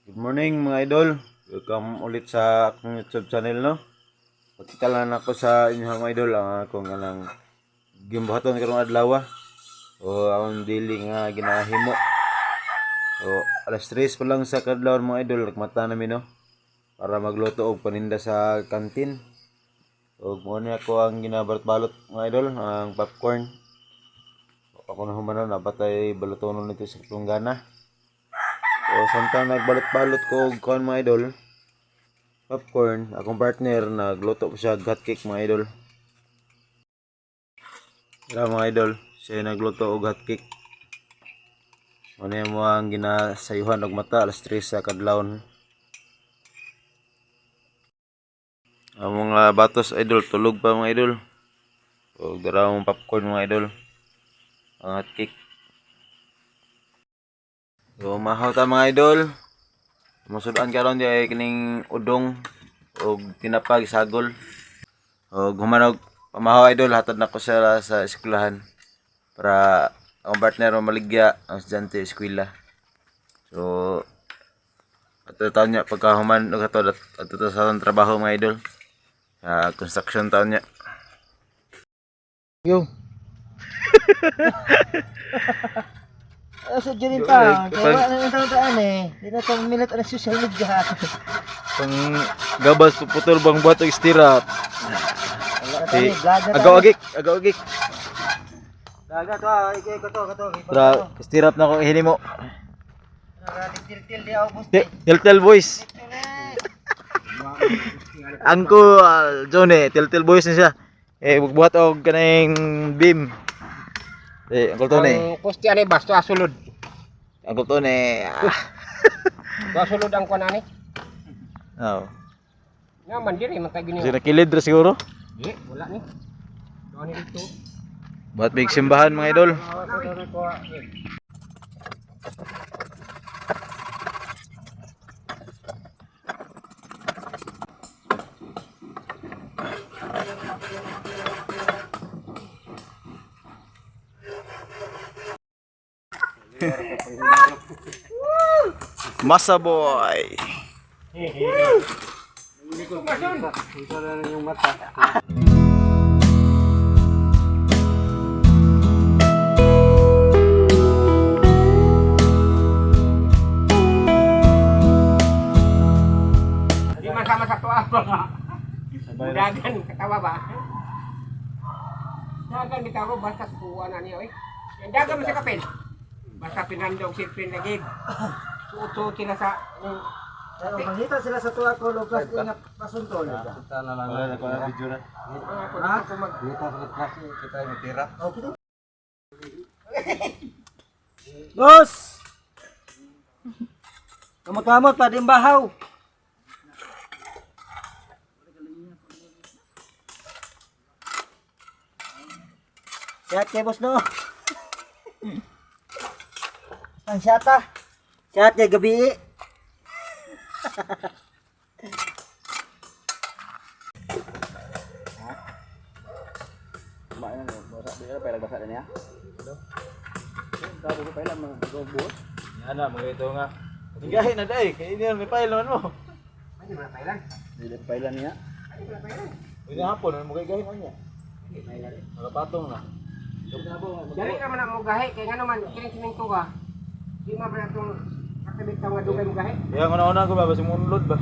Good morning mga idol. Welcome ulit sa akong YouTube channel no. Pagkita lang ako sa inyo mga idol ang akong kanang gimbuhaton karong adlaw o akong daily nga ginahimo. So alas 3 pa lang sa kadlaw mga idol nagmata namin no para magluto og paninda sa kantin. So mo ni ako ang ginabalot-balot mga idol ang popcorn. Ako na humano na batay balutonon nito sa tunggana. So, samtang nagbalot-balot ko og kuan mga idol, popcorn, akong partner nagluto ko siya hot cake mga idol. Mga idol, siya nagluto og hot cake. Ano mo ang ginasayuhan og mata alas 3 sa kadlawon. Ang mga batos idol tulog pa mga idol. Og darawong popcorn mga idol. Ang hot cake. So mahaw ta mga idol. Masudan karon di ay kining udong og tinapag sagol. Og humanog pamahaw idol hatod nako sa eskwelahan para ang partner maligya ang estudyante sa eskwela. So ato taon niya pagkahuman og hatod ato sa trabaho mga idol. Sa construction taon niya. Yo. Sa dyan pa, kaya wala na taan eh. Hindi na ito milit ang social media. Pang gabas putol bang buhat og stirap. Agaw-agik. Daga to, ikay ko to. Tra stirap na ko hinimo. Til-til di ako bus. Tiltel boys. Angko Johnny, Tiltel boys na siya. Buhat og kanang beam. Angko to ni. Ang poste ani basto asulod. Angko to ni. Asulod ang kuan ani. Oh. Nga man diri man tay gini. Sila kilid ra siguro. Di, wala ni. Doon ni dito. Buhat big simbahan mga idol. Masa boy. Di man sama sa tuwa ba. Dagan katawa ba? Dagan bitaro basta kuha na niya oy. Yang dagan man sa kapel. Basta pinandog sipin lagi. Suot sila sa Mangita sila sa tuwa ko, lugas ingat pasuntol. Kita na lang ako na video na. Kita sa klase kita yung tira. Boss! Kamot-kamot pa din bahaw. Sihat kay boss no. Ang siyata. Sihat kay gabi. Yan na, mga ito nga. Tigahin na day, kaya hindi may pailan mo. Hindi man pailan. Hindi pailan niya. Hindi man pailan. Hindi hapon, ano mo gahin mo niya. Hindi pailan. Magapatong na. Dali ka man na mo gahi kay ngano man kining simento ka. Di man pala tong kakabit ka nga dugay mo gahi. Kaya una-una ko ba, basi munlod ba?